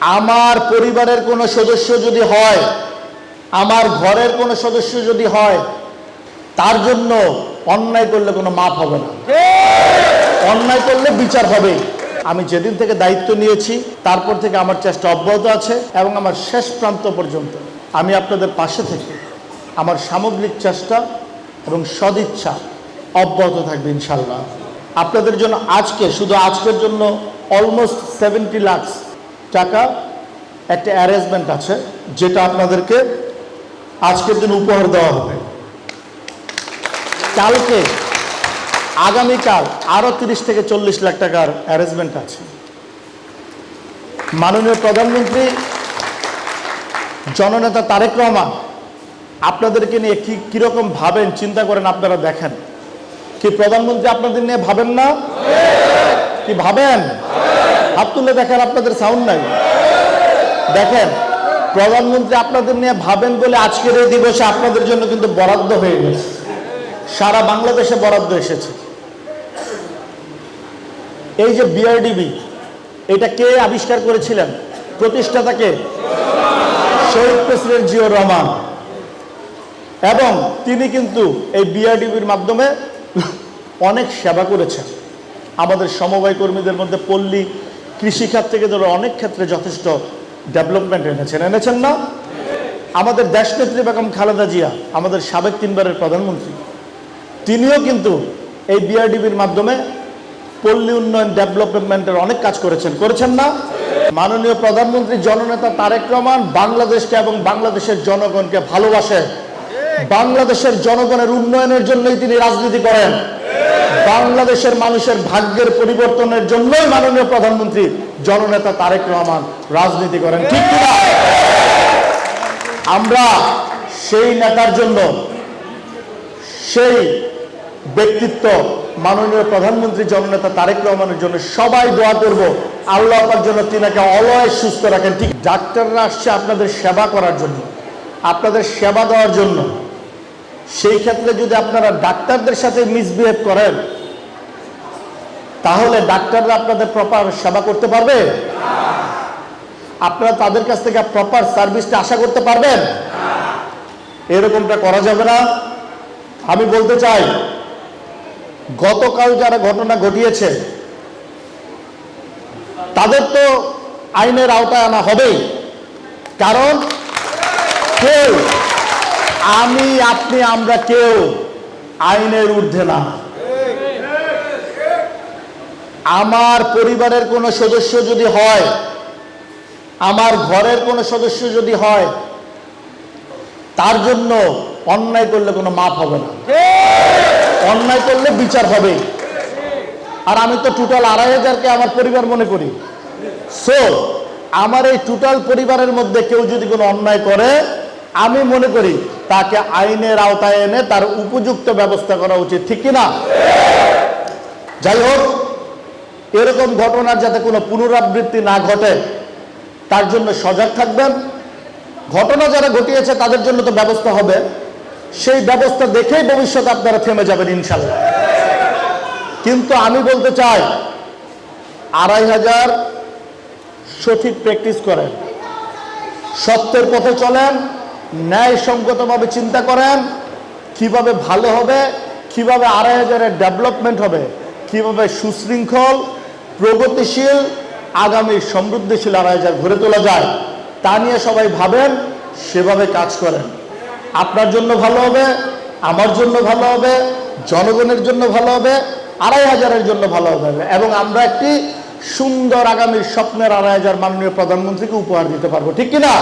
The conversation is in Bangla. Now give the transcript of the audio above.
আমার পরিবারের কোনো সদস্য যদি হয়, আমার ঘরের কোনো সদস্য যদি হয়, তার জন্য অন্যায় করলে কোনো মাপ হবে না, অন্যায় করলে বিচার হবে। আমি যেদিন থেকে দায়িত্ব নিয়েছি তারপর থেকে আমার চেষ্টা অব্যাহত আছে এবং আমার শেষ প্রান্ত পর্যন্ত আমি আপনাদের পাশে থেকে আমার সামগ্রিক চেষ্টা এবং সদিচ্ছা অব্যাহত থাকবে ইনশাল্লাহ। আপনাদের জন্য আজকে, শুধু আজকের জন্য অলমোস্ট 70 লাখ টাকা একটা অ্যারেঞ্জমেন্ট আছে, যেটা আপনাদেরকে আজকের দিন উপহার দেওয়া হবে। কালকে, আগামীকাল আরও 30 থেকে 40 লাখ টাকার অ্যারেঞ্জমেন্ট আছে। মাননীয় প্রধানমন্ত্রী জননেতা তারেক রহমান আপনাদেরকে নিয়ে কীরকম ভাবেন চিন্তা করেন, আপনারা দেখেন। কি প্রধানমন্ত্রী আপনাদের নিয়ে ভাবেন না? কি ভাবেন? হাত তুলে দেখেন, আপনাদের সাউন্ড নাই। দেখেন, প্রধানমন্ত্রী আপনাদের নিয়ে ভাবেন বলে আজকের এই দিবসে আপনাদের জন্য কিন্তু বরাদ্দ হয়ে গেছে, সারা বাংলাদেশে বরাদ্দ এসেছে। এই যে বিআরডিবি, এটা কে আবিষ্কার করেছিলেন? প্রতিষ্ঠাতা কে? শহীদ প্রেসিডেন্ট জিয়াউর রহমান। এবং তিনি কিন্তু এই বিআরডিবির মাধ্যমে অনেক সেবা করেছেন। আমাদের সমবায় কর্মীদের মধ্যে পল্লী কৃষিখাত থেকে ধরে অনেক ক্ষেত্রে যথেষ্ট ডেভেলপমেন্ট এনেছেন না? আমাদের দেশনেত্রী বেগম খালেদা জিয়া, আমাদের সাবেক 3 বারের প্রধানমন্ত্রী, তিনিও কিন্তু এই বিআরডিবির মাধ্যমে পল্লী উন্নয়ন ডেভেলপমেন্টের অনেক কাজ করেছেন না? মাননীয় প্রধানমন্ত্রী জননেতা তারেক রহমান বাংলাদেশকে এবং বাংলাদেশের জনগণকে ভালোবাসে। বাংলাদেশের জনগণের উন্নয়নের জন্যই তিনি রাজনীতি করেন। বাংলাদেশের মানুষের ভাগ্যের পরিবর্তনের জন্যই মাননীয় প্রধানমন্ত্রী জননেতা তারেক রহমান রাজনীতি করেন, ঠিক কিনা? আমরা সেই নেতার জন্য, সেই ব্যক্তিত্ব মাননীয় প্রধানমন্ত্রী জননেতা তারেক রহমানের জন্য সবাই দোয়া করব, আল্লাহ পাক যেন তিনাকে অলয় সুস্থ রাখেন। ঠিক, ডাক্তাররা আসছে আপনাদের সেবা করার জন্য, আপনাদের সেবা দেওয়ার জন্য। সেই ক্ষেত্রে যদি আপনারা ডাক্তারদের সাথে মিসবিহেভ করেন, তাহলে ডাক্তাররা আপনাদের প্রপার সেবা করতে পারবে? আপনারা তাদের কাছ থেকে প্রপার সার্ভিসটা আশা করতে পারবেন? এরকমটা করা যাবে না। আমি বলতে চাই, গতকাল যারা ঘটনা ঘটিয়েছে তাদের তো আইনের আওতায় আনা হবেই, কারণ কেউ, আমি, আপনি, আমরা কেউ আইনের ঊর্ধ্বে না। আমার পরিবারের কোনো সদস্য যদি হয়, আমার ঘরের কোনো সদস্য যদি হয়, তার জন্য অন্যায় করলে কোনো মাপ হবে না, অন্যায় করলে বিচার হবে। আর আমি তো টোটাল 2500-কে আমার পরিবার মনে করি। সো আমার এই টোটাল পরিবারের মধ্যে কেউ যদি কোনো অন্যায় করে, আমি মনে করি তাকে আইনের আওতায় এনে তার উপযুক্ত ব্যবস্থা করা উচিত, ঠিক কিনা? যাই হোক, এরকম ঘটনার যাতে কোনো পুনরাবৃত্তি না ঘটে তার জন্য সজাগ থাকবেন। ঘটনা যারা ঘটিয়েছে তাদের জন্য তো ব্যবস্থা হবে, সেই ব্যবস্থা দেখেই ভবিষ্যতে আপনারা থেমে যাবেন ইনশাল্লাহ। কিন্তু আমি বলতে চাই, 2500 সঠিক প্র্যাকটিস করেন, সত্যের পথে চলেন, ন্যায়সঙ্গতভাবে চিন্তা করেন কিভাবে ভালো হবে, কিভাবে 2500-এর ডেভেলপমেন্ট হবে, কিভাবে সুশৃঙ্খল, প্রগতিশীল, আগামী সমৃদ্ধিশীল 2500 গড়ে তোলা যায়, তা নিয়ে সবাই ভাবেন, সেভাবে কাজ করেন। আপনার জন্য ভালো হবে, আমার জন্য ভালো হবে, জনগণের জন্য ভালো হবে, 2500-এর জন্য ভালো হবে, এবং আমরা একটি সুন্দর আগামীর স্বপ্নের 2500 মাননীয় প্রধানমন্ত্রীকে উপহার দিতে পারবো, ঠিক কিনা?